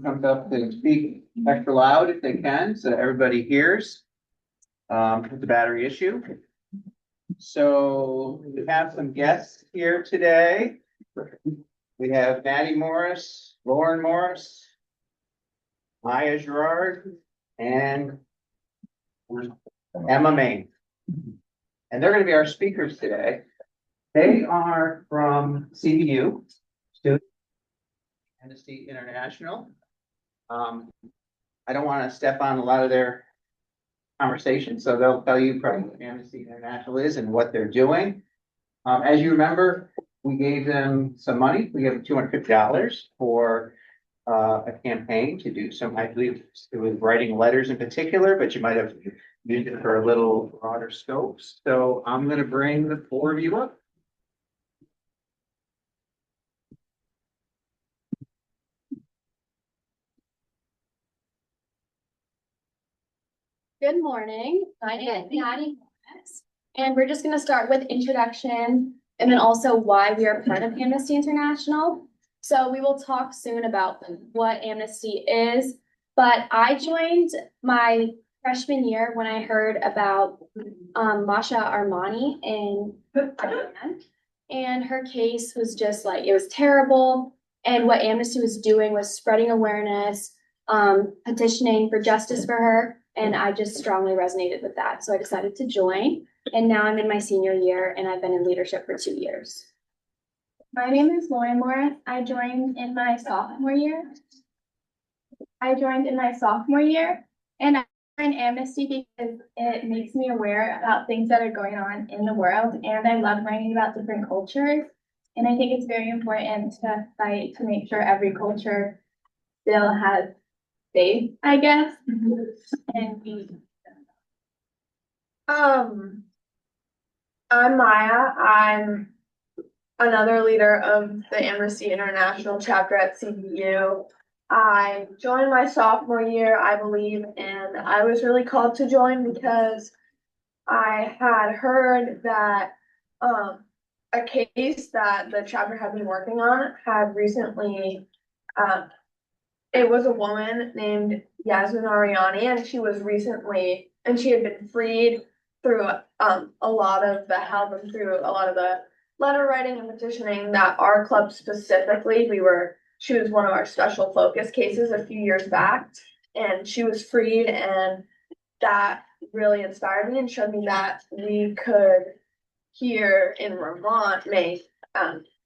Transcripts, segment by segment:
comes up to speak extra loud if they can, so that everybody hears. With the battery issue. So we have some guests here today. We have Maddie Morris, Lauren Morris, Maya Girard, and Emma Main. And they're going to be our speakers today. They are from CVU Student Amnesty International. I don't want to step on a lot of their conversation, so they'll tell you probably what Amnesty International is and what they're doing. As you remember, we gave them some money. We gave them $250 for a campaign to do some, I believe it was writing letters in particular, but you might have used it for a little broader scope. So I'm going to bring the four of you up. Good morning. My name is Maddie Morris, and we're just going to start with introduction and then also why we are part of Amnesty International. So we will talk soon about what Amnesty is, but I joined my freshman year when I heard about Masha Armani in Iran, and her case was just like, it was terrible. And what Amnesty was doing was spreading awareness, petitioning for justice for her. And I just strongly resonated with that. So I decided to join. And now I'm in my senior year and I've been in leadership for 2 years. My name is Lauren Morris. I joined in my sophomore year. And I joined Amnesty because it makes me aware about things that are going on in the world. And I love learning about different cultures. And I think it's very important to fight to make sure every culture still has faith, I guess. And I'm Maya. I'm another leader of the Amnesty International chapter at CVU. I joined my sophomore year, I believe, and I was really called to join because I had heard that a case that the chapter had been working on had recently it was a woman named Yasmin Ariani, and she had been freed through a lot of the help and through a lot of the letter writing and petitioning that our club specifically, she was one of our special focus cases a few years back, and she was freed, and that really inspired me and showed me that we could here in Vermont make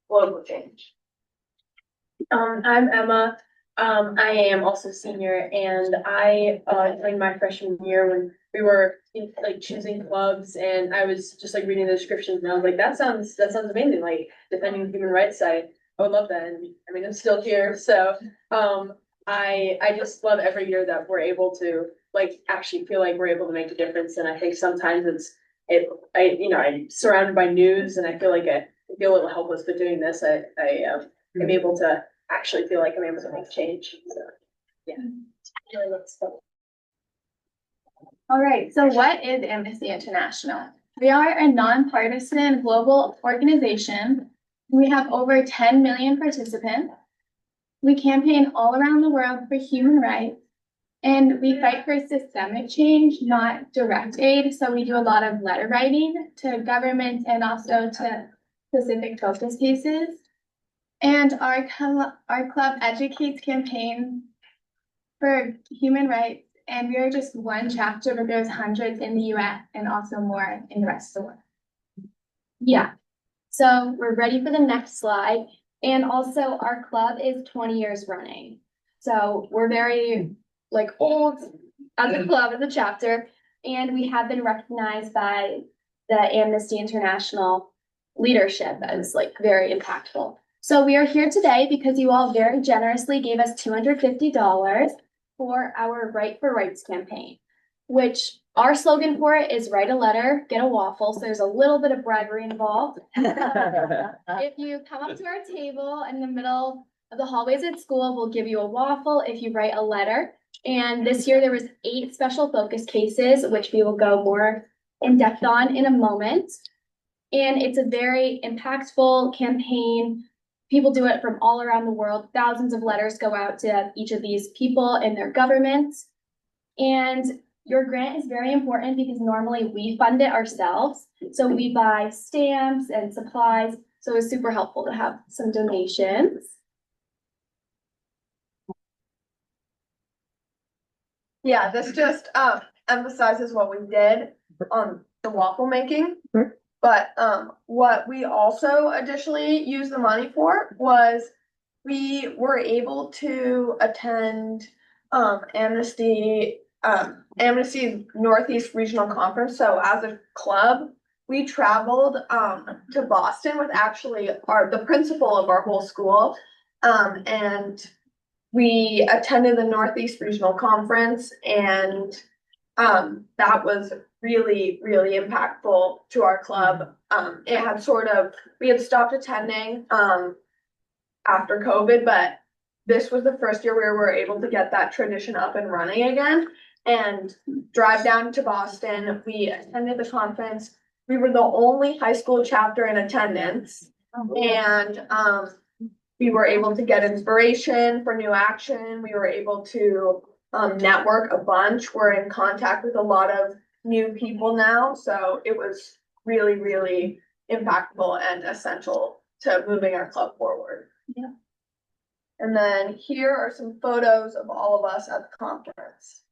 global change. I'm Emma. I am also senior, and I joined my freshman year when we were choosing clubs, and I was just reading the descriptions, and I was like, that sounds amazing, defending human rights. I would love that, and I mean I'm still here, so I just love every year that we're able to actually feel like we're able to make a difference. And I think sometimes I'm surrounded by news, and I feel like I feel a little helpless, but doing this I'm able to actually feel like I'm able to make change. So yeah. all right, so what is Amnesty International? We are a nonpartisan global organization. We have over 10 million participants. We campaign all around the world for human rights, and we fight for systemic change, not direct aid. So we do a lot of letter writing to governments and also to specific focus cases. And our club educates campaigns for human rights, and we are just one chapter, but there's hundreds in the US and also more in the rest of the world. Yeah, so we're ready for the next slide. And also our club is 20 years running. So we're very old as a club, as a chapter, and we have been recognized by the Amnesty International leadership as very impactful. So we are here today because you all very generously gave us $250 for our Right for Rights campaign, which our slogan for it is write a letter, get a waffle. So there's a little bit of bribery involved. If you come up to our table in the middle of the hallways at school, we'll give you a waffle if you write a letter. And this year there was 8 special focus cases, which we will go more in depth on in a moment. And it's a very impactful campaign. people do it from all around the world. Thousands of letters go out to each of these people and their governments. And your grant is very important because normally we fund it ourselves. So we buy stamps and supplies. So it's super helpful to have some donations. Yeah, this just emphasizes what we did on the waffle making. But what we also additionally used the money for was we were able to attend Amnesty's Northeast Regional Conference. So as a club, we traveled to Boston with actually the principal of our whole school. And we attended the Northeast Regional Conference, and that was really, really impactful to our club. It had we had stopped attending after COVID, but this was the first year we were able to get that tradition up and running again and drive down to Boston. We attended the conference. We were the only high school chapter in attendance, and we were able to get inspiration for new action. We were able to network a bunch. We're in contact with a lot of new people now. So it was really, really impactful and essential to moving our club forward. Yeah. And then here are some photos of all of us at the conference.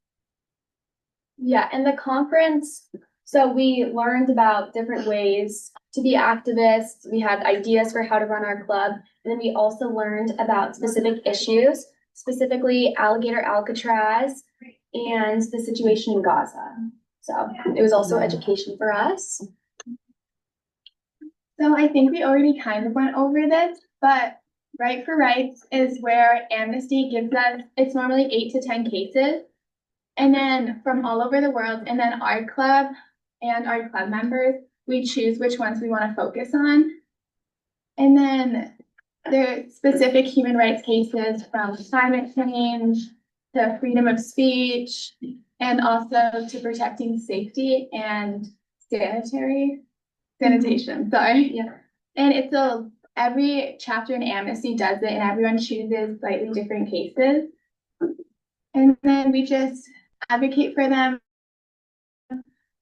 Yeah, and the conference, so we learned about different ways to be activists. We had ideas for how to run our club. And then we also learned about specific issues, specifically alligator Alcatraz and the situation in Gaza. So it was also education for us. So I think we already kind of went over this, but Right for Rights is where Amnesty gives us, it's normally 8 to 10 cases. And then from all over the world, and then our club and our club members, we choose which ones we want to focus on. And then there are specific human rights cases from climate change to freedom of speech, and also to protecting safety and sanitation, sorry. Yeah. And every chapter in Amnesty does it, and everyone chooses slightly different cases. And then we just advocate for them.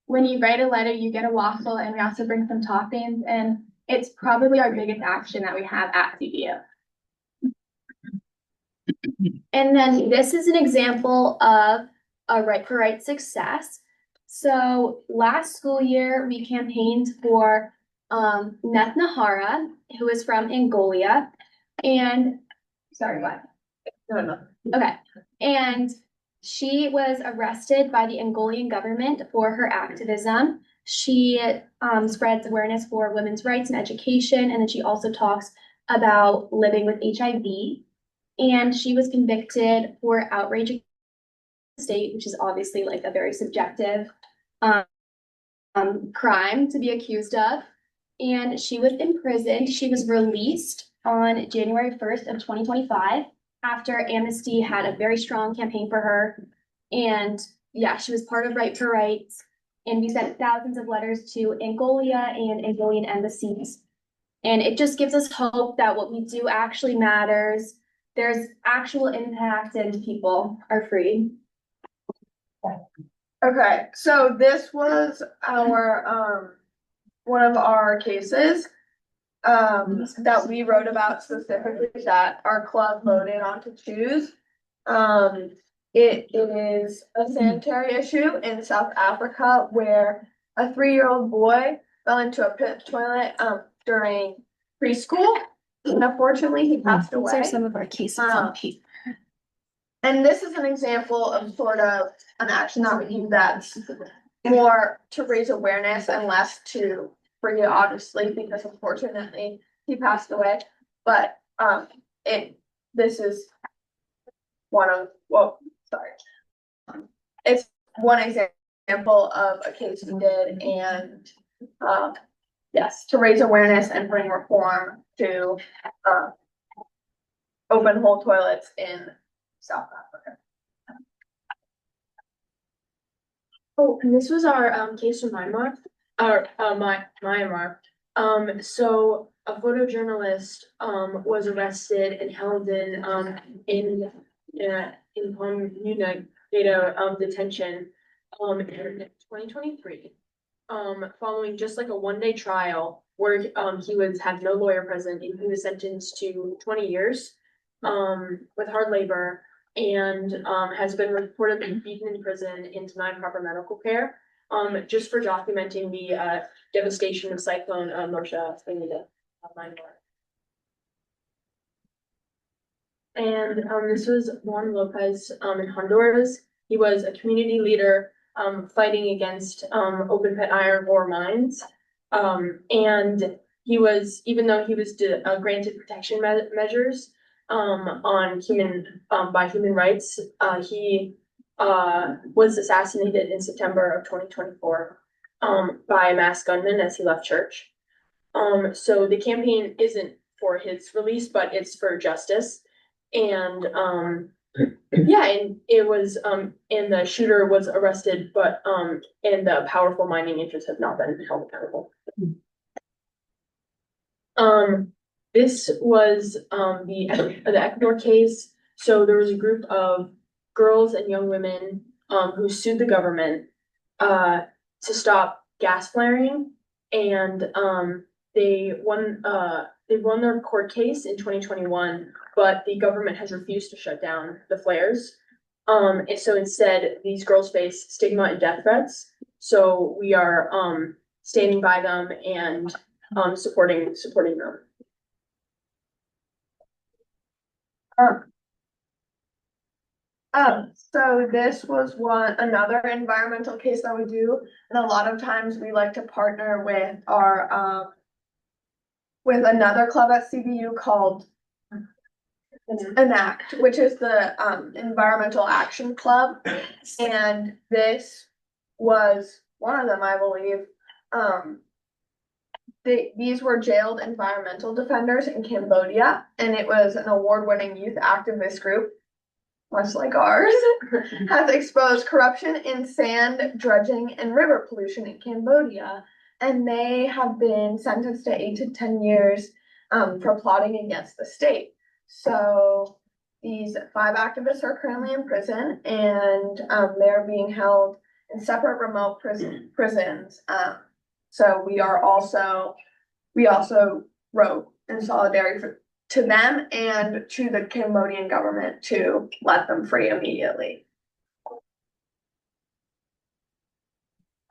When you write a letter, you get a waffle, and we also bring some toppings, and it's probably our biggest action that we have at CVU. And then this is an example of a Right for Right success. So last school year, we campaigned for Neth Nahara, who is from Angola. And sorry, what? No. Okay. And she was arrested by the Angolan government for her activism. She spreads awareness for women's rights and education, and then she also talks about living with HIV. And she was convicted for outraging the state, which is obviously like a very subjective crime to be accused of. And she was imprisoned. She was released on January 1st of 2025 after Amnesty had a very strong campaign for her. And yeah, she was part of Right for Rights. And we sent thousands of letters to Angola and Angolan embassies. And it just gives us hope that what we do actually matters. There's actual impact and people are freed. Okay, so this was our one of our cases that we wrote about specifically that our club voted on to choose. It is a sanitary issue in South Africa where a 3-year-old boy fell into a pit toilet during preschool. And unfortunately, he passed away. These are some of our cases on paper. And this is an example of sort of an action that we do that's more to raise awareness and less to bring it, obviously, because unfortunately he passed away. But this is one of, it's one example of a case we did, and yes, to raise awareness and bring reform to open hole toilets in South Africa. Oh, and this was our case from Myanmar, or Myanmar. So a photojournalist, was arrested and held in community detention, in 2023. Following just like a one-day trial where, he had no lawyer present, and he was sentenced to 20 years, with hard labor, and, has been reportedly beaten in prison and denied proper medical care, just for documenting the, devastation of Cyclone, Morsha in the Myanmar. And, this was Juan Lopez, in Honduras. He was a community leader, fighting against, open pit iron ore mines. And he was, even though he was granted protection measures, on by human rights, he, was assassinated in September of 2024, by a masked gunman as he left church. So the campaign isn't for his release, but it's for justice. And, yeah, and it was, and the shooter was arrested, but, and the powerful mining interests have not been held accountable. This was, the Ecuador case. So there was a group of girls and young women, who sued the government, to stop gas flaring, and, they won their court case in 2021, but the government has refused to shut down the flares. And so instead, these girls face stigma and death threats. So we are, standing by them and, supporting them. So this was another environmental case that we do, and a lot of times we like to partner with our, with another club at CVU called Enact, which is the, Environmental Action Club, and this was one of them, I believe. These were jailed environmental defenders in Cambodia, and it was an award-winning youth activist group, much like ours, has exposed corruption in sand dredging and river pollution in Cambodia. And they have been sentenced to 8 to 10 years, for plotting against the state. So these 5 activists are currently in prison, and, they're being held in separate remote prisons. So we also wrote in solidarity to them and to the Cambodian government to let them free immediately.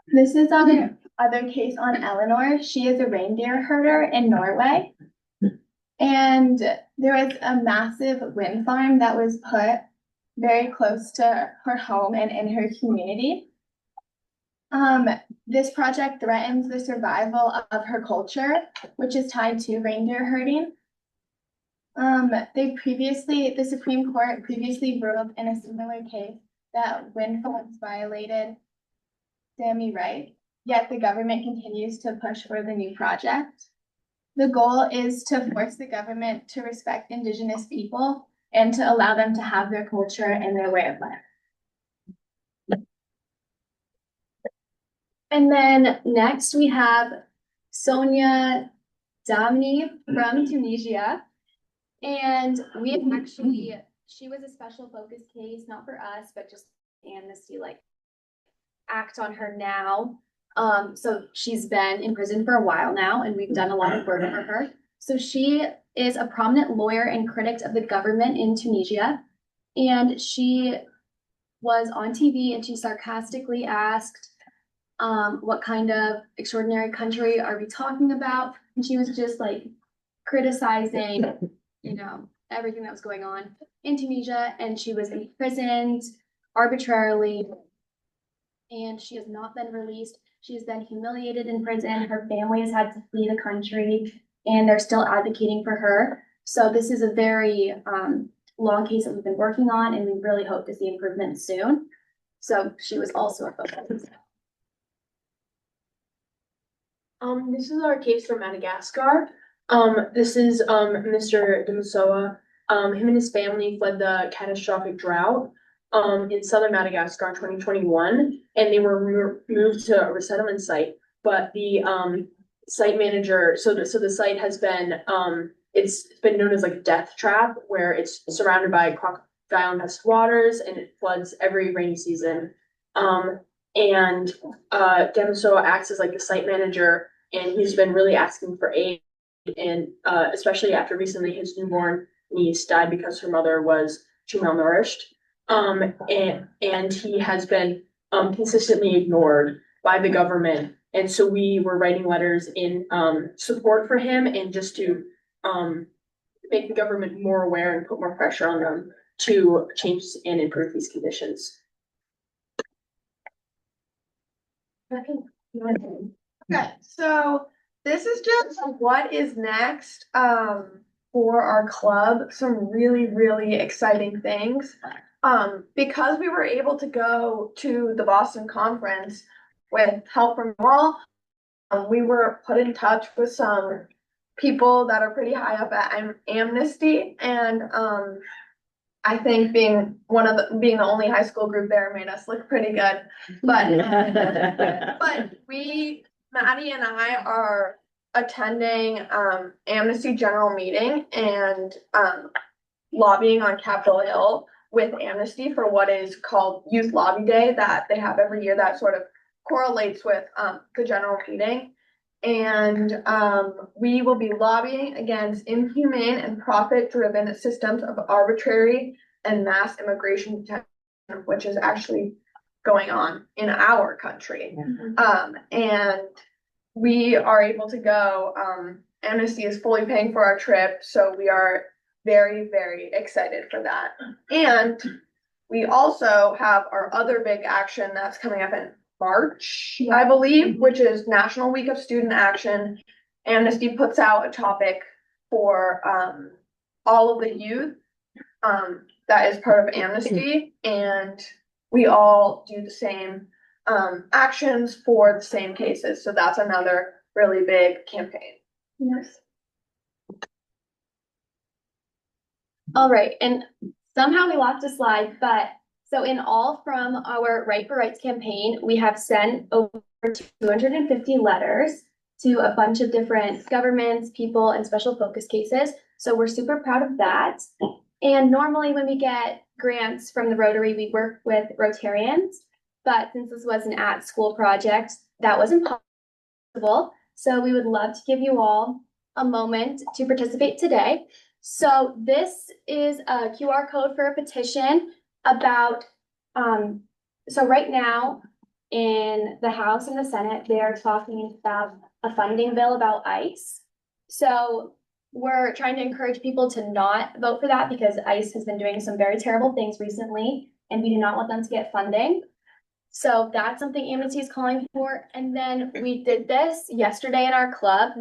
This is other case on Eleanor. She is a reindeer herder in Norway. And there was a massive wind farm that was put very close to her home and in her community. This project threatens the survival of her culture, which is tied to reindeer herding. The Supreme Court previously ruled in a similar case that wind farms violated Sami rights, yet the government continues to push for the new project. The goal is to force the government to respect Indigenous people and to allow them to have their culture and their way of life. And then next we have Sonia Damni from Tunisia. And she was a special focus case, not for us, but just Amnesty, like, act on her now. So she's been in prison for a while now, and we've done a lot of work for her. So she is a prominent lawyer and critic of the government in Tunisia. And she was on TV and she sarcastically asked, what kind of extraordinary country are we talking about? And she was just like criticizing, everything that was going on in Tunisia, and she was imprisoned arbitrarily, and she has not been released. She has been humiliated in prison. Her family has had to flee the country, and they're still advocating for her. So this is a very long case that we've been working on, and we really hope to see improvement soon. So she was also a focus. This is our case from Madagascar. This is Mr. Demasoa. Him and his family fled the catastrophic drought in southern Madagascar in 2021, and they were moved to a resettlement site. But the site manager, so the site has been, it's been known as like a death trap, where it's surrounded by crocodile infested waters and it floods every rainy season. And Damaso acts as like the site manager, and he's been really asking for aid, and especially after recently his newborn niece died because her mother was too malnourished. And he has been consistently ignored by the government. And so we were writing letters in support for him, and just to make the government more aware and put more pressure on them to change and improve these conditions. Okay, so this is just what is next for our club. Some really, really exciting things. Because we were able to go to the Boston conference with help from you all, we were put in touch with some people that are pretty high up at Amnesty, and I think being the only high school group there made us look pretty good. But Maddie and I are attending Amnesty general meeting and lobbying on Capitol Hill with Amnesty for what is called Youth Lobby Day that they have every year, that sort of correlates with the general meeting. And we will be lobbying against inhumane and profit-driven systems of arbitrary and mass immigration detention, which is actually going on in our country. And we are able to go. Amnesty is fully paying for our trip, so we are very, very excited for that. And we also have our other big action that's coming up in March, I believe, which is National Week of Student Action. Amnesty puts out a topic for all of the youth that is part of Amnesty, and we all do the same actions for the same cases. So that's another really big campaign. Yes. All right, and somehow we lost a slide, but so in all from our Right for Rights campaign, we have sent over 250 letters to a bunch of different governments, people, and special focus cases. So we're super proud of that. And normally when we get grants from the Rotary, we work with Rotarians, but since this was an at-school project, that wasn't possible. So we would love to give you all a moment to participate today. So this is a QR code for a petition about, so right now in the House and the Senate, they are talking about a funding bill about ICE. So we're trying to encourage people to not vote for that because ICE has been doing some very terrible things recently, and we do not want them to get funding. So that's something Amnesty is calling for. And then we did this yesterday in our club.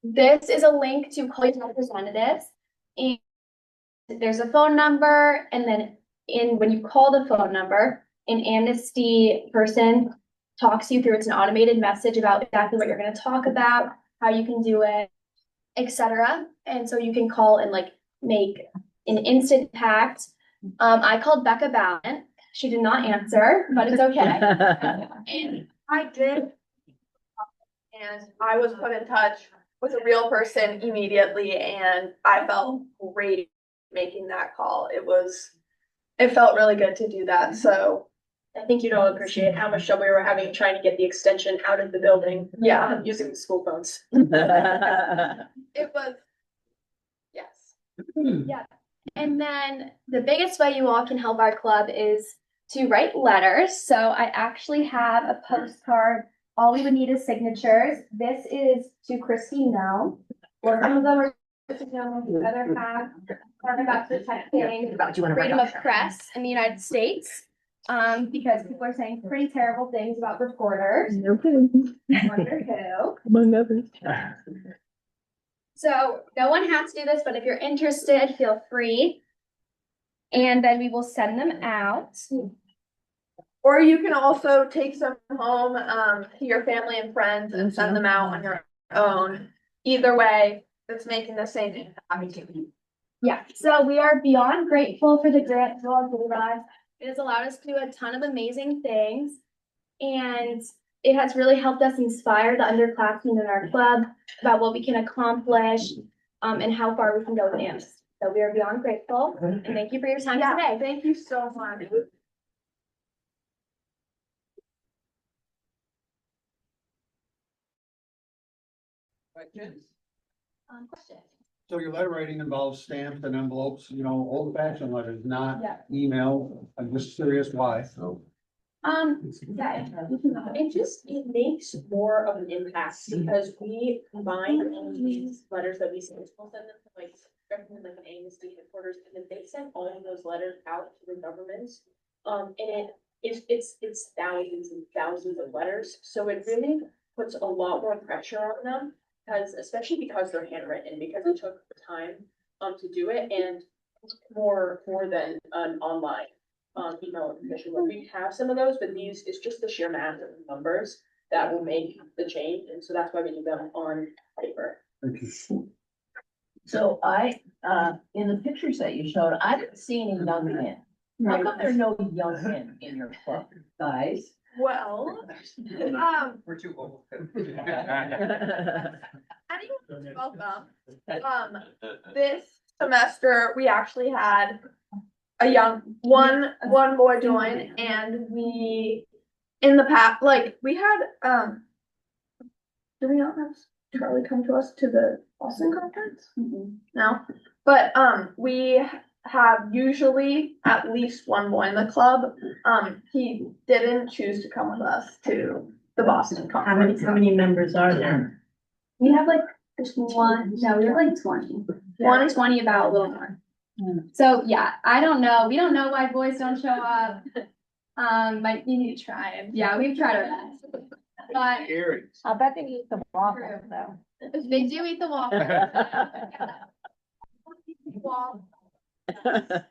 This is a link to call your representatives. And there's a phone number, and then when you call the phone number, an Amnesty person talks you through. It's an automated message about exactly what you're going to talk about, how you can do it, etc. And so you can call and like make an instant impact. I called Becca Ballin. She did not answer, but it's okay. And I did, and I was put in touch with a real person immediately, and I felt great making that call. It felt really good to do that. So I think you'd all appreciate how much trouble we were having trying to get the extension out of the building. Yeah. Using the school phones. it was, yes. Yeah. And then the biggest way you all can help our club is to write letters. So I actually have a postcard. All we would need is signatures. This is to Christine now. Well, some of them are to know, the other half are about the texting freedom of press in the United States. Because people are saying pretty terrible things about reporters. I wonder who. Among others. So no one has to do this, but if you're interested, feel free. And then we will send them out. Or you can also take some home to your family and friends and send them out on your own. Either way, it's making the same impact. Yeah, so we are beyond grateful for the grant you all gave us. It has allowed us to do a ton of amazing things. And it has really helped us inspire the underclassmen in our club about what we can accomplish, and how far we can go with Amnesty. So we are beyond grateful, and thank you for your time Yeah, today. thank you so much. Questions? Question. So your letter writing involves stamps and envelopes, you know, old fashioned letters, not Yeah. email. I'm just curious why, so. Yeah. It makes more of an impact because we combine all of these letters that we send, we'll send them to like, recommend like an amnesty headquarters, and then they send all of those letters out to the governments. And it's thousands and thousands of letters, so it really puts a lot more pressure on them. Because, especially because they're handwritten, because it took the time, to do it, and more than an online email application. Where we have some of those, but these is just the sheer math of the numbers that will make the change, and so that's why we do them on paper. Thank you. So in the pictures that you showed, I didn't see any young men. How come there are no young men in your club, guys? Well, We're too old. anyone's welcome. This semester, we actually had a one boy join, and we, in the past, like, we had, do we not have Charlie come to us to the Boston conference? No, but, we have usually at least one boy in the club. He didn't choose to come with us to the Boston conference. How many members are there? We have like just one, no, we have like 20. One is 20, about a little more. So yeah, I don't know. We don't know why boys don't show up. Might you need to try. Yeah, we've tried our best. But I bet they eat the waffles though. they do eat the waffle. I'd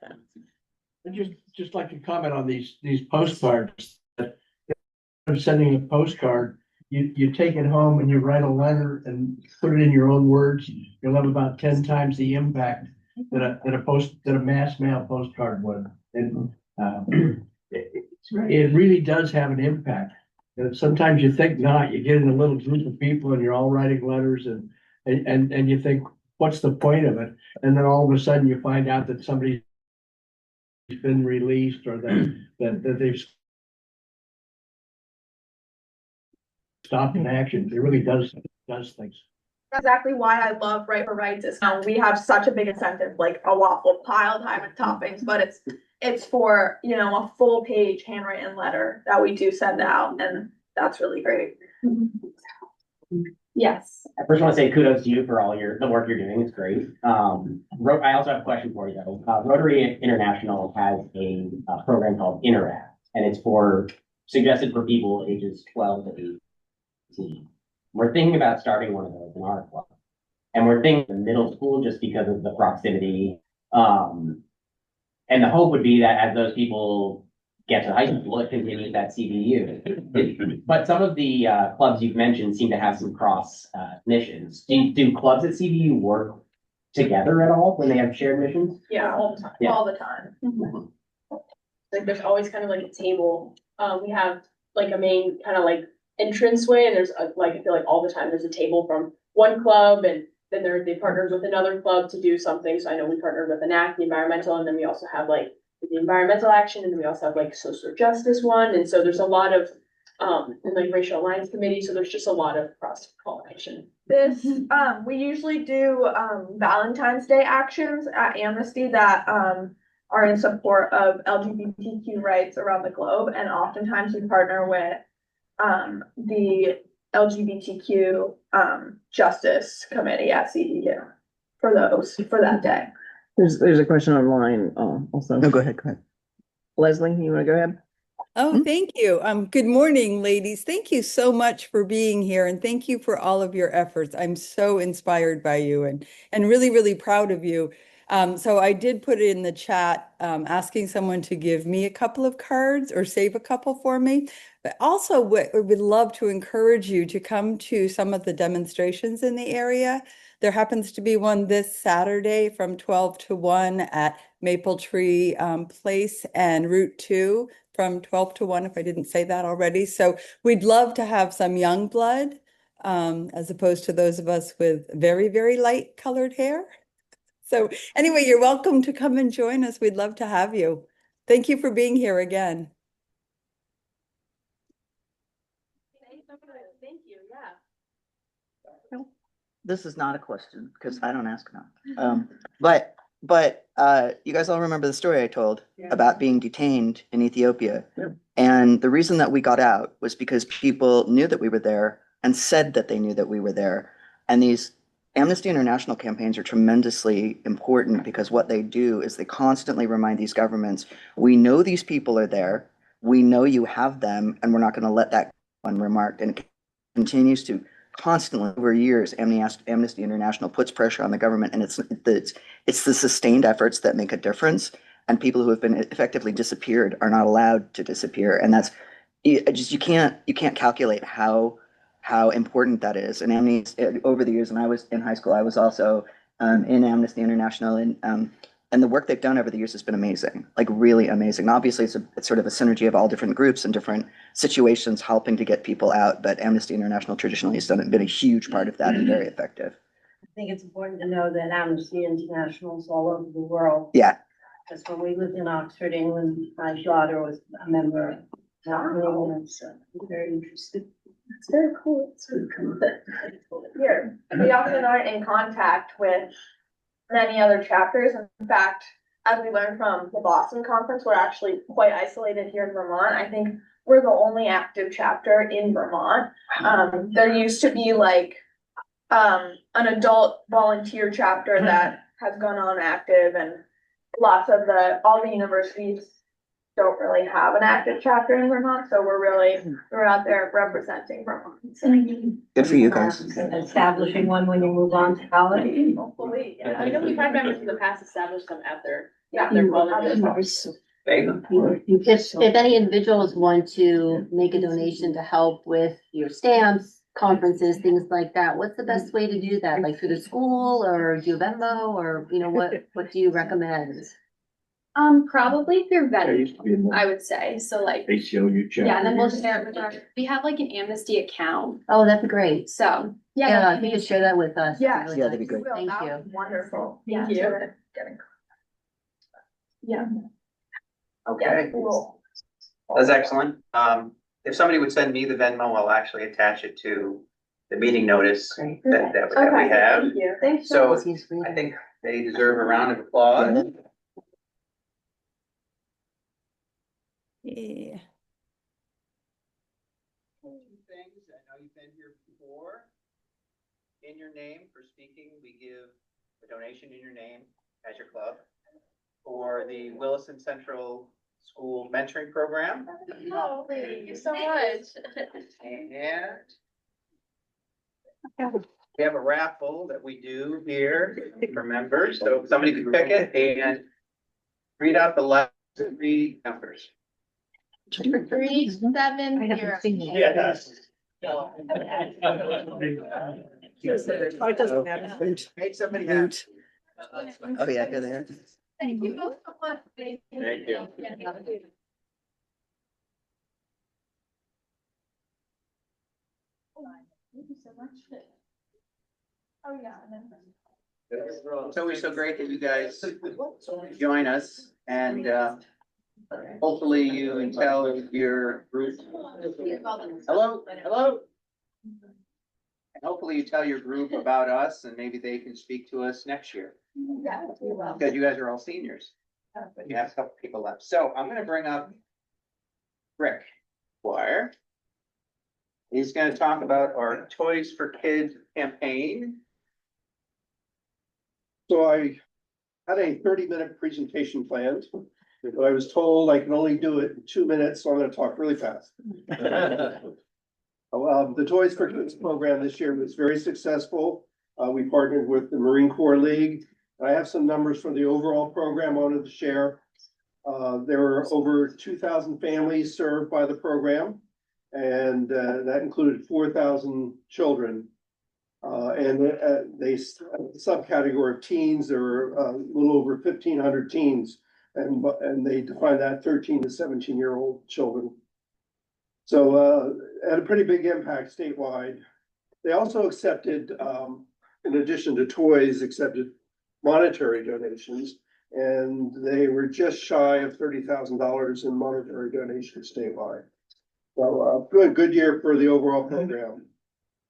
just like to comment on these postcards. That instead of sending a postcard, you take it home and you write a letter and put it in your own words. You'll have about 10 times the impact that a mass mail postcard would. And it really does have an impact. And sometimes you think not. You get in a little group of people and you're all writing letters and you think, what's the point of it? And then all of a sudden you find out that somebody's been released, or that they've stopped in action. It really does things. That's exactly why I love Right for Rights. Is now we have such a big incentive, like a waffle piled high with toppings, but it's for, you know, a full page handwritten letter that we do send out, and that's really great. Yes. I first want to say kudos to you for all the work you're doing. It's great. I also have a question for you though. Rotary International has a program called Interact, and it's suggested for people ages 12 to 18. We're thinking about starting one of those in our club, and we're thinking the middle school just because of the proximity. And the hope would be that as those people get to high school, it continues that CVU. But some of the clubs you've mentioned seem to have some cross missions. Do clubs at CVU work together at all when they have shared missions? Yeah, all the time. Yeah. All the time. Like there's always kind of like a table. We have like a main kind of like entranceway, and there's like, I feel like all the time there's a table from one club, and then they partnered with another club to do something. So I know we partnered with ENACT, the environmental, and then we also have like the environmental action, and then we also have like social justice one. And so there's a lot of and like racial alliance committee. So there's just a lot of cross pollination. This we usually do Valentine's Day actions at Amnesty that are in support of LGBTQ rights around the globe, and oftentimes we partner with the LGBTQ Justice Committee at CVU for that day. There's a question online, also. No, go ahead. Leslie, you wanna go ahead? Oh, thank you. Good morning, ladies. Thank you so much for being here, and thank you for all of your efforts. I'm so inspired by you and really, really proud of you. So I did put it in the chat, asking someone to give me a couple of cards or save a couple for me. But also we would love to encourage you to come to some of the demonstrations in the area. There happens to be one this Saturday from 12 to 1 at Maple Tree Place and Route 2 from 12 to 1, if I didn't say that already. So we'd love to have some young blood, as opposed to those of us with very, very light colored hair. So anyway, you're welcome to come and join us. We'd love to have you. Thank you for being here again. Thank you, yeah. This is not a question because I don't ask enough. But you guys all remember the story I told about being detained in Ethiopia. And the reason that we got out was because people knew that we were there and said that they knew that we were there. And these Amnesty International campaigns are tremendously important because what they do is they constantly remind these governments, we know these people are there, we know you have them, and we're not going to let that go unremarked. And it continues to constantly over years. Amnesty International puts pressure on the government, and it's the sustained efforts that make a difference. And people who have been effectively disappeared are not allowed to disappear, and that's you can't calculate how important that is. And Amnesty over the years, when I was in high school, I was also in Amnesty International, and the work they've done over the years has been amazing, like really amazing. And obviously, it's sort of a synergy of all different groups and different situations helping to get people out. But Amnesty International traditionally has been a huge part of that and very effective. I think it's important to know that Amnesty International is all over the world. Yeah. Because when we lived in Oxford, England, my daughter was a member of that, and so I'm very interested. It's very cool. It's very cool. Here, we often aren't in contact with many other chapters. In fact, as we learned from the Boston conference, we're actually quite isolated here in Vermont. I think we're the only active chapter in Vermont. There used to be like an adult volunteer chapter that has gone on active, and all the universities don't really have an active chapter in Vermont, so we're out there representing Vermont. Good for you guys. Establishing one when you move on to college. Hopefully, Yeah, I know we've had members in the past establish them at their If If any individuals want to make a donation to help with your stamps, conferences, things like that, what's the best way to do that? Like through the school, or do you Venmo, or what do you recommend? Probably through Venmo, I would say. So like, ACLU check. yeah, and then we'll share it with we have like an Amnesty account. Oh, that'd be great. So Yeah, if you could share that with us. Yeah. Really Yeah, that'd nice. be great. Will, Thank that you. would be wonderful. Thank Yeah, you. to get in- Yeah. Okay, Cool. that's excellent. If somebody would send me the Venmo, I'll actually attach it to the meeting notice Great. that we Okay, have. thank you. Thanks So This is great. I think they deserve a round of applause. Yeah. Two things, I know you've been here before. In your name for speaking, we give a donation in your name at your club for the Williston Central School Mentoring Program. Oh, thank you so much. And we have a raffle that we do here for members, so if somebody could pick it and read out the last three numbers. 370. Yes. It doesn't matter. Make somebody happy. Oh, yeah, here they are. Thank you both so much. Thank you. Thank you so much. Oh, yeah. And then. It's always so great that you guys join us, and hopefully you can tell your group. Hello. And hopefully you tell your group about us, and maybe they can speak to us next year, Yeah, we will. because you guys are all seniors. But you have a couple people left. So I'm gonna bring up Rick Dwyer. He's gonna talk about our Toys for Kids campaign. So I had a 30-minute presentation planned, but I was told I can only do it in 2 minutes, so I'm gonna talk really fast. The Toys for Kids program this year was very successful. We partnered with the Marine Corps League. I have some numbers for the overall program I wanted to share. There were over 2,000 families served by the program, and that included 4,000 children. They subcategory of teens, there were a little over 1,500 teens, and they define that 13 to 17-year-old children. So had a pretty big impact statewide. They also accepted, in addition to toys, accepted monetary donations, and they were just shy of $30,000 in monetary donations statewide. So good year for the overall program.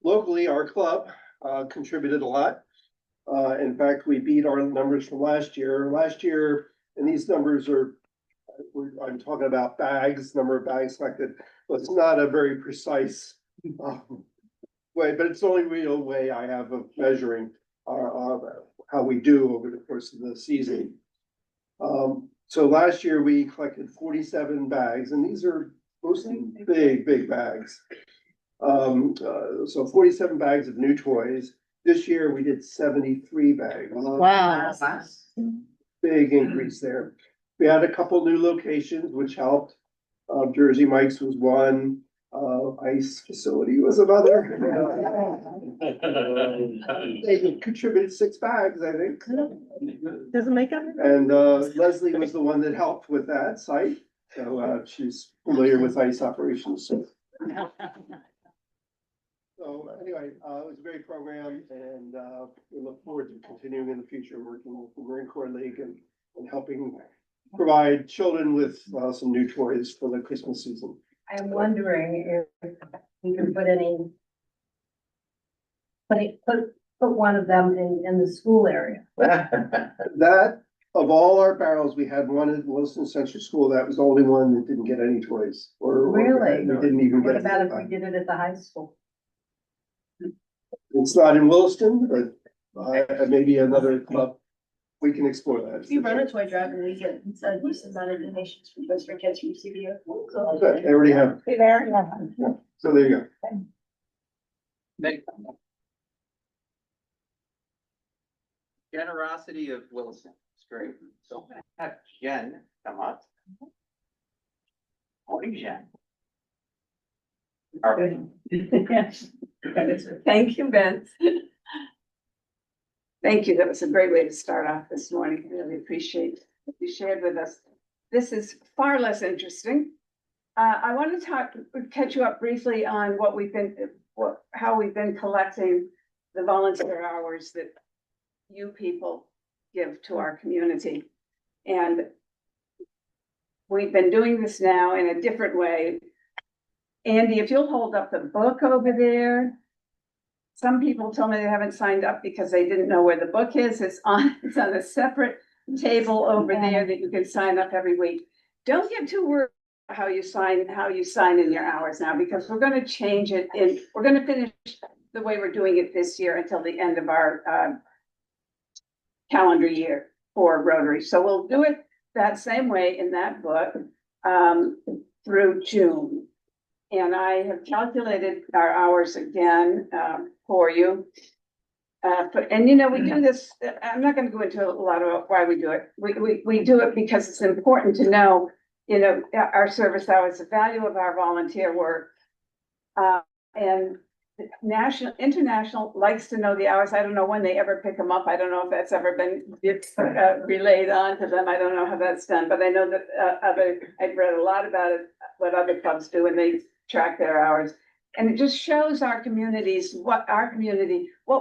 Locally, our club contributed a lot. In fact, we beat our numbers from last year. Last year, and these numbers are, I'm talking about bags, number of bags collected. So it's not a very precise way, but it's the only real way I have of measuring how we do over the course of the season. So last year we collected 47 bags, and these are mostly big bags. So 47 bags of new toys. This year we did 73 bags. Wow. Big increase there. We had a couple new locations which helped. Jersey Mike's was one, ice facility was another. They contributed 6 bags, I think. Doesn't make up. And Leslie was the one that helped with that site. So she's familiar with ice operations. So anyway, it was a great program, and we look forward to continuing in the future, working with the Marine Corps League and helping provide children with some new toys for the Christmas season. I'm wondering if you can put one of them in the school area. That, of all our barrels, we had one at Williston Central School. That was the only one that didn't get any toys. Really? We didn't even What get. about if we did it at the high school? It's not in Williston, but maybe another club. We can explore that. If you run a toy drive and we get a decent amount of donations from toys for kids from CVU. Okay, they already have. Hey there. So there you go. Generosity of Williston. It's great. So I'm gonna have Jen come up. Morning, Jen. All right. Thank you, Ben. Thank you. That was a great way to start off this morning. I really appreciate what you shared with us. This is far less interesting. I want to catch you up briefly on how we've been collecting the volunteer hours that you people give to our community. And we've been doing this now in a different way. Andy, if you'll hold up the book over there. Some people told me they haven't signed up because they didn't know where the book is. It's on a separate table over there that you can sign up every week. Don't get too worried about how you sign in your hours now, because we're going to change it we're going to finish the way we're doing it this year until the end of our calendar year for Rotary. So we'll do it that same way in that book through June. And I have calculated our hours again for you. And you know, we do this, I'm not going to go into a lot about why we do it. We do it because it's important to know, you know, our service hours, the value of our volunteer work. And international likes to know the hours. I don't know when they ever pick them up. I don't know if that's ever been relayed on to them. I don't know how that's done, but I know that I've read a lot about it, what other clubs do, and they track their hours. And it just shows our communities, what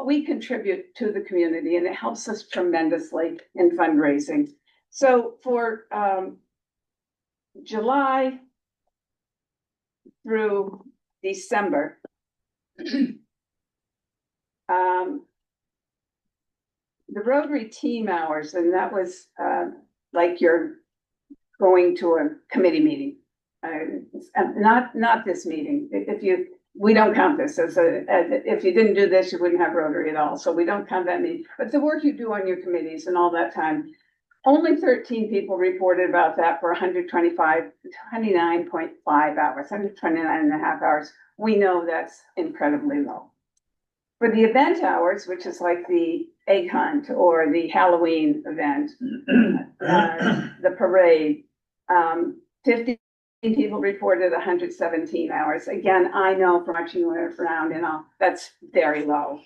we contribute to the community, and it helps us tremendously in fundraising. So for July through December, the Rotary team hours, and that was like you're going to a committee meeting. Not this meeting. We don't count this as if you didn't do this, you wouldn't have Rotary at all. So we don't count that meeting. But the work you do on your committees and all that time, only 13 people reported about that for 29.5 hours, 129 and a half hours. We know that's incredibly low. For the event hours, which is like the egg hunt or the Halloween event, the parade, 50 people reported 117 hours. Again, I know from watching around and all, that's very low.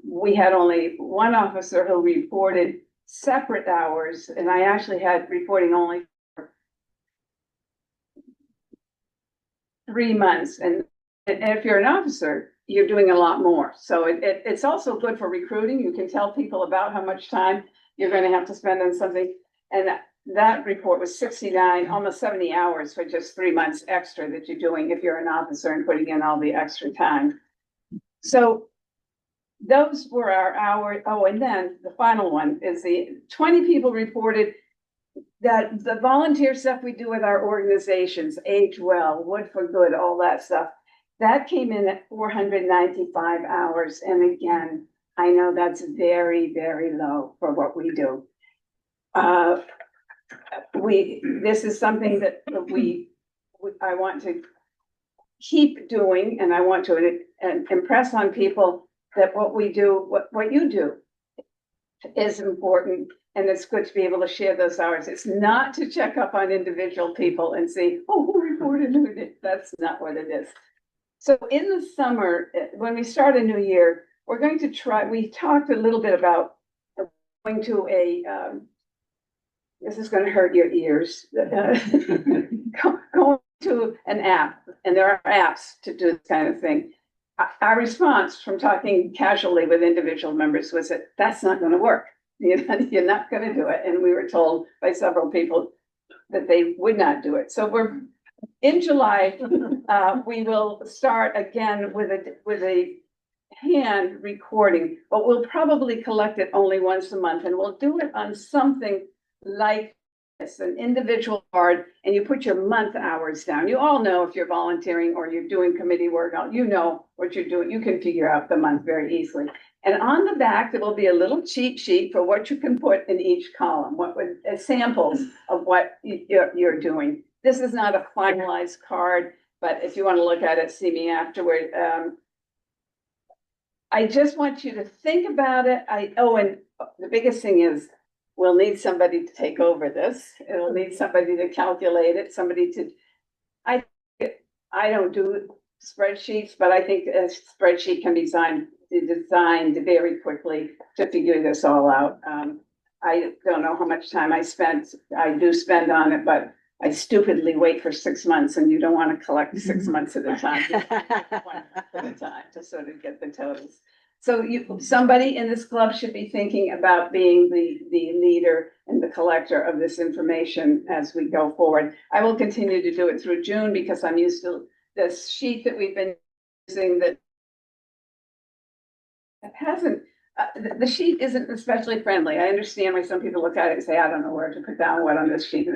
We had only one officer who reported separate hours, and I actually had reporting only 3 months. And if you're an officer, you're doing a lot more. So it's also good for recruiting. You can tell people about how much time you're going to have to spend on something. And that report was 69, almost 70 hours for just 3 months extra that you're doing if you're an officer and putting in all the extra time. So those were our hours. Oh, and then the final one is the 20 people reported that the volunteer stuff we do with our organizations, Age Well, Wood for Good, all that stuff, that came in at 495 hours. And again, I know that's very, very low for what we do. This is something that I want to keep doing, and I want to impress on people that what we do, what you do is important, and it's good to be able to share those hours. It's not to check up on individual people and see, oh, who reported who did. That's not what it is. So in the summer, when we start a new year, we're going to try, we talked a little bit about going to a, this is going to hurt your ears, going to an app, and there are apps to do this kind of thing. Our response from talking casually with individual members was that that's not going to work. You're not going to do it. And we were told by several people that they would not do it. So we're in July, we will start again with a hand recording, but we'll probably collect it only once a month, and we'll do it on something like this, an individual card, and you put your month hours down. You all know if you're volunteering or you're doing committee work, you know what you're doing. You can figure out the month very easily. And on the back, there will be a little cheat sheet for what you can put in each column, samples of what you're doing. This is not a finalized card, but if you want to look at it, see me afterward. I just want you to think about it. And the biggest thing is we'll need somebody to take over this. It'll need somebody to calculate it, I don't do spreadsheets, but I think a spreadsheet can be designed very quickly to figure this all out. I don't know how much time I do spend on it, but I stupidly wait for 6 months, and you don't want to collect 6 months at a time. To sort of get the totals. So somebody in this club should be thinking about being the leader and the collector of this information as we go forward. I will continue to do it through June because I'm used to this sheet that we've been using that hasn't, the sheet isn't especially friendly. I understand why some people look at it and say, I don't know where to put down what on this sheet.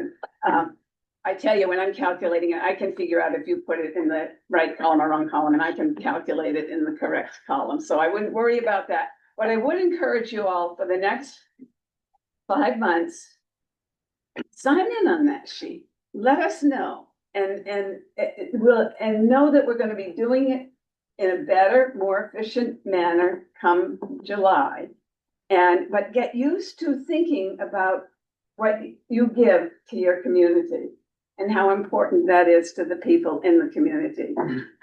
I tell you, when I'm calculating it, I can figure out if you put it in the right column or wrong column, and I can calculate it in the correct column. So I wouldn't worry about that. What I would encourage you all for the next 5 months, sign in on that sheet. Let us know, and know that we're going to be doing it in a better, more efficient manner come July. But get used to thinking about what you give to your community and how important that is to the people in the community.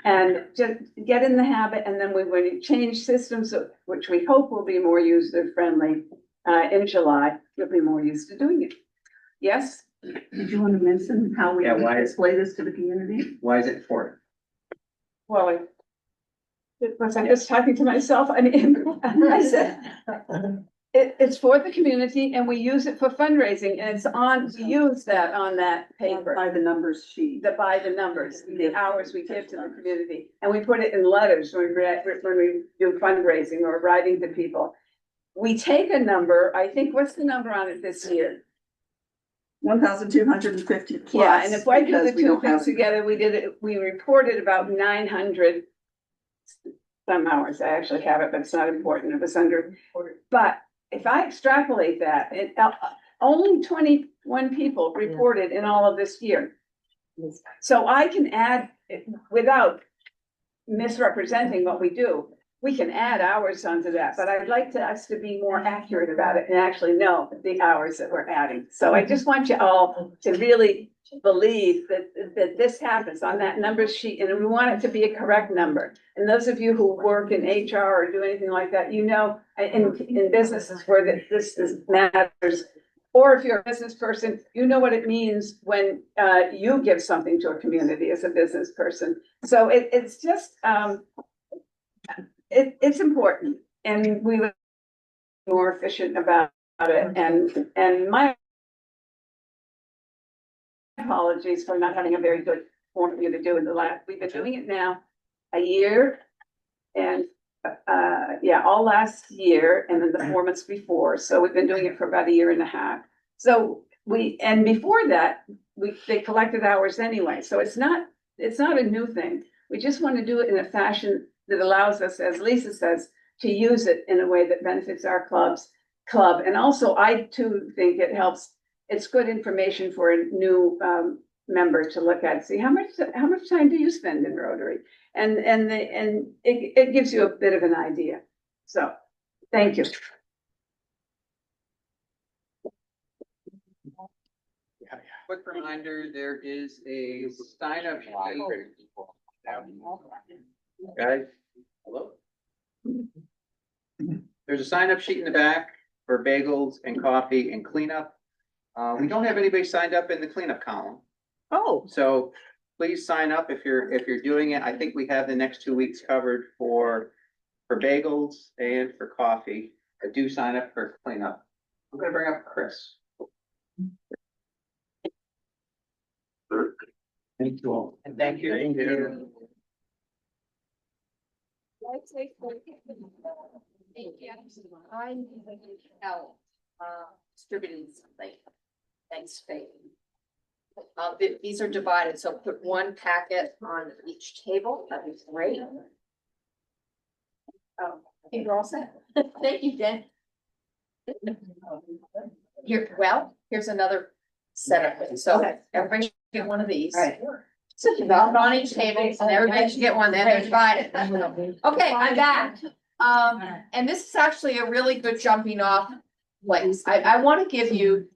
And just get in the habit, and then when we change systems, which we hope will be more user-friendly in July, you'll be more used to doing it. Yes? Did you want to mention how we display this to the community? Why is it important? Well, was I just talking to myself? I mean, I said, it's for the community, and we use it for fundraising, and we use that on that paper. By the numbers sheet. By the numbers, the hours we give to the community, and we put it in letters when we do fundraising or writing to people. We take a number, I think, what's the number on it this year? 1,250 plus. Yeah, and if I do the two things together, we reported about 900 some hours. I actually have it, but it's not important. It was under, but if I extrapolate that, only 21 people reported in all of this year. So I can add, without misrepresenting what we do, we can add hours onto that, but I'd like us to be more accurate about it and actually know the hours that we're adding. So I just want you all to really believe that this happens on that number sheet, and we want it to be a correct number. And those of you who work in HR or do anything like that, you know, in businesses where this matters, or if you're a business person, you know what it means when you give something to a community as a business person. So it's just, it's important, and we would be more efficient about it. And my apologies for not having a very good form for you to do in the last, we've been doing it now a year, and yeah, all last year, and then the 4 months before. So we've been doing it for about a year and a half. So and before that, they collected hours anyway. So it's not a new thing. We just want to do it in a fashion that allows us, as Lisa says, to use it in a way that benefits our club. And also, I too think it helps. It's good information for a new member to look at, see how much time do you spend in Rotary, and it gives you a bit of an idea. So, thank you. Quick reminder, there is a sign up sheet. Guys, hello? There's a sign up sheet in the back for bagels and coffee and cleanup. We don't have anybody signed up in the cleanup column. Oh. So please sign up if you're doing it. I think we have the next 2 weeks covered for bagels and for coffee. Do sign up for cleanup. I'm gonna bring up Chris. Thank you all. And thank you. Thank you. I'm out distributing something. Thanks, Faith. These are divided, so put one packet on each table. That'd be great. Oh, I think we're all set. Thank you, Jen. Here's another setup. So everybody should get one of these. Right. So about on each table, and everybody should get one. Then they're divided. Okay, I'm back. And this is actually a really good jumping off place. I want to give you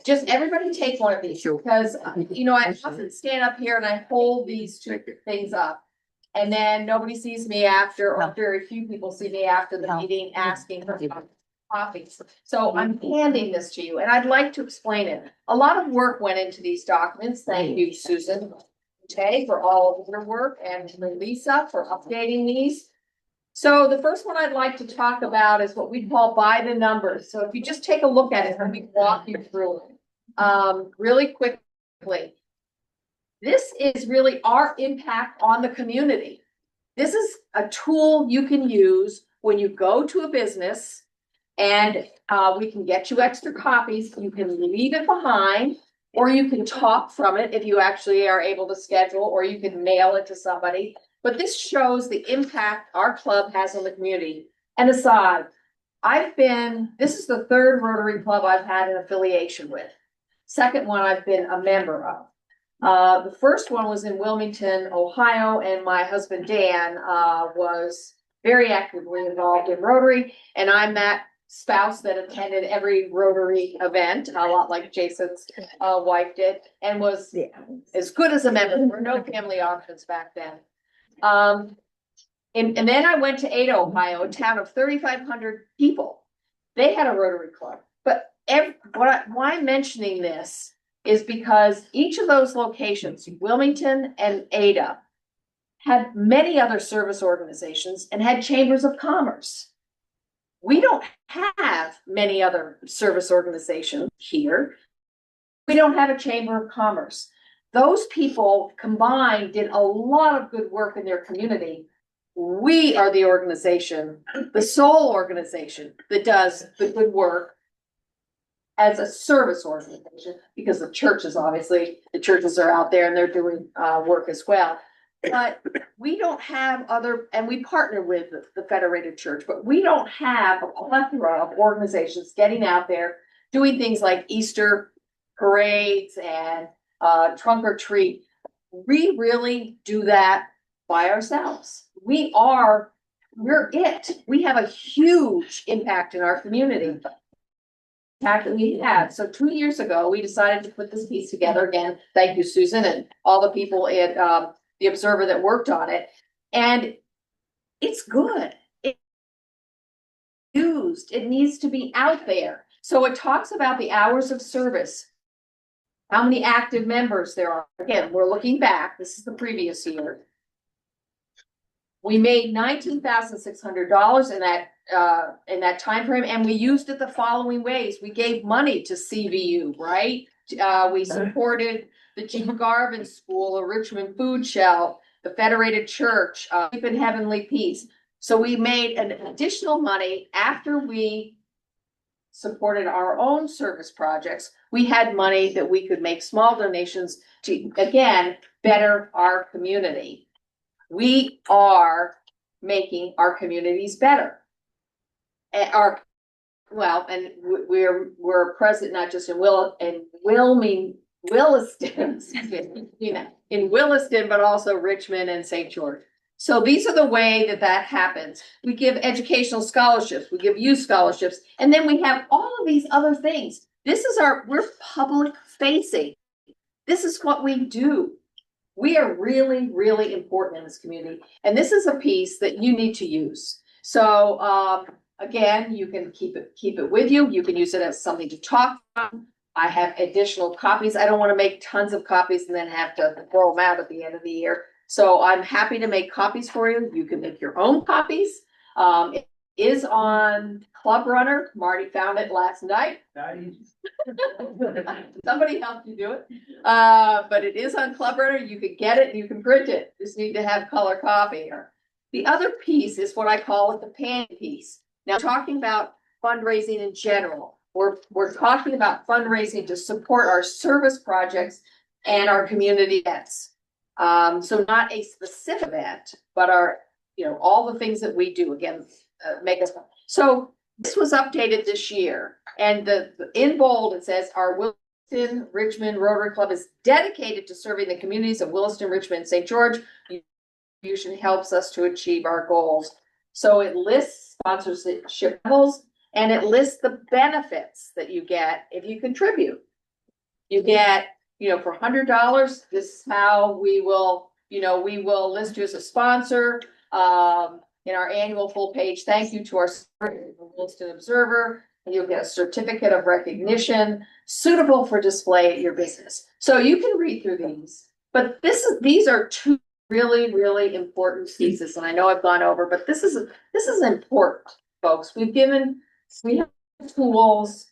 just everybody take one of these because you know I often stand up here and I hold these two things up, and then nobody sees me after, or very few people see me after the meeting asking for coffee. So I'm handing this to you, and I'd like to explain it. A lot of work went into these documents. Thank you, Susan, Tay, for all of your work, and Lisa for updating these. So the first one I'd like to talk about is what we call by the numbers. So if you just take a look at it, let me walk you through it really quickly. This is really our impact on the community. This is a tool you can use when you go to a business, and we can get you extra copies. You can leave it behind, or you can talk from it if you actually are able to schedule, or you can mail it to somebody. But this shows the impact our club has on the community. And aside, this is the third Rotary club I've had an affiliation with. Second one I've been a member of. The first one was in Wilmington, Ohio, and my husband Dan was very actively involved in Rotary, and I'm that spouse that attended every Rotary event, a lot like Jason's wife did, and was as good as a member. There were no family options back then. And then I went to Ada, Ohio, a town of 3,500 people. They had a Rotary club. But why I'm mentioning this is because each of those locations, Wilmington and Ada, had many other service organizations and had chambers of commerce. We don't have many other service organizations here. We don't have a chamber of commerce. Those people combined did a lot of good work in their community. We are the organization, the sole organization that does the good work as a service organization, because the churches are out there and they're doing work as well. But we don't have and we partner with the Federated Church, but we don't have a plethora of organizations getting out there doing things like Easter parades and trunk or treat. We really do that by ourselves. We're it. We have a huge impact in our community. impact that we had. So 2 years ago, we decided to put this piece together again. Thank you, Susan, and all the people at the Observer that worked on it. And it's good. It needs to be out there. So it talks about the hours of service, how many active members there are. Again, we're looking back. This is the previous year. We made $19,600 in that time frame, and we used it the following ways. We gave money to CVU, right? We supported the Jean Garvin School, the Richmond Food Shelf, the Federated Church, Keep in Heavenly Peace. So we made an additional money after we supported our own service projects. We had money that we could make small donations to, again, better our community. We are making our communities better. And we're present not just in Williston, in Williston, but also Richmond and St. George. So these are the way that happens. We give educational scholarships, we give youth scholarships, and then we have all of these other things. We're public facing. This is what we do. We are really, really important in this community. And this is a piece that you need to use. So again, you can keep it with you. You can use it as something to talk about. I have additional copies. I don't want to make tons of copies and then have to throw them out at the end of the year. So I'm happy to make copies for you. You can make your own copies. It is on Club Runner. Marty found it last night. Somebody helped you do it. But it is on Club Runner. You can get it and you can print it. Just need to have color copy here. The other piece is what I call the pan piece. Now, talking about fundraising in general, we're talking about fundraising to support our service projects and our community events. So not a specific event, but all the things that we do, again, make us. So this was updated this year, and in bold, it says our Williston-Richmond Rotary Club is dedicated to serving the communities of Williston, Richmond, and St. George. Contribution helps us to achieve our goals. So it lists sponsorship levels, and it lists the benefits that you get if you contribute. You get, for $100, this is how we will list you as a sponsor. In our annual full page thank you to our Williston Observer, and you'll get a certificate of recognition suitable for display at your business. So you can read through these, but these are two really, really important pieces. And I know I've gone over, but this is important, folks. We have tools.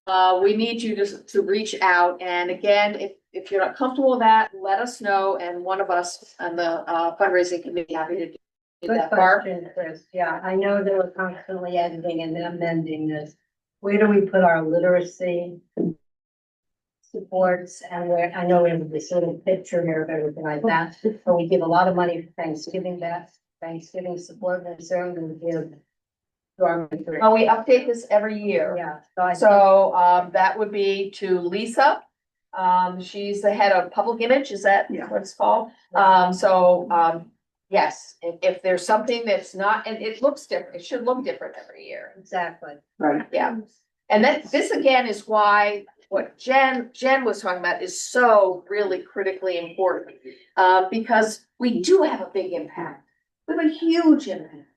We need you to reach out. And again, if you're not comfortable with that, let us know. And one of us on the fundraising committee happy to do that part. Good question, Chris. Yeah, I know that we're constantly editing and amending this. Where do we put our literacy supports, and where, I know we have this little picture here of everything like that, but we give a lot of money for Thanksgiving support, and certainly we give to our ministry. Well, we update this every year. Yeah. So that would be to Lisa. She's the head of public image. Is that what it's called? Yes, if there's something that's not, and it looks different, it should look different every year. Exactly. Right. Yeah. And this again is why what Jen was talking about is so really critically important, because we do have a big impact. We have a huge impact.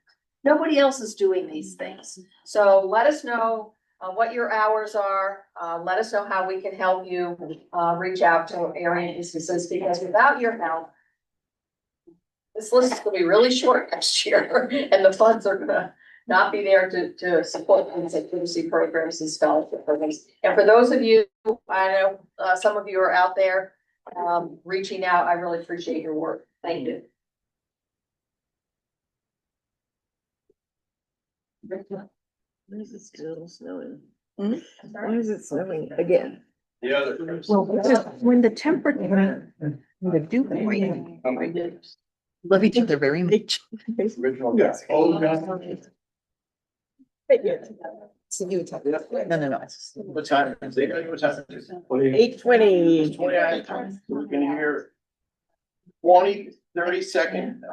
Nobody else is doing these things. So let us know what your hours are. Let us know how we can help you reach out to area businesses, because without your help, this list is going to be really short next year, and the funds are going to not be there to support things like literacy programs and scholarship programs. And for those of you, I know some of you are out there reaching out. I really appreciate your work. Thank you. When is it still snowing? When is it snowing again? Well, when the temperature, the dew point. Oh, my goodness. Love each other very much. Yes. No. What time is it? What time is it? 8:20. We're gonna hear 20, 30 second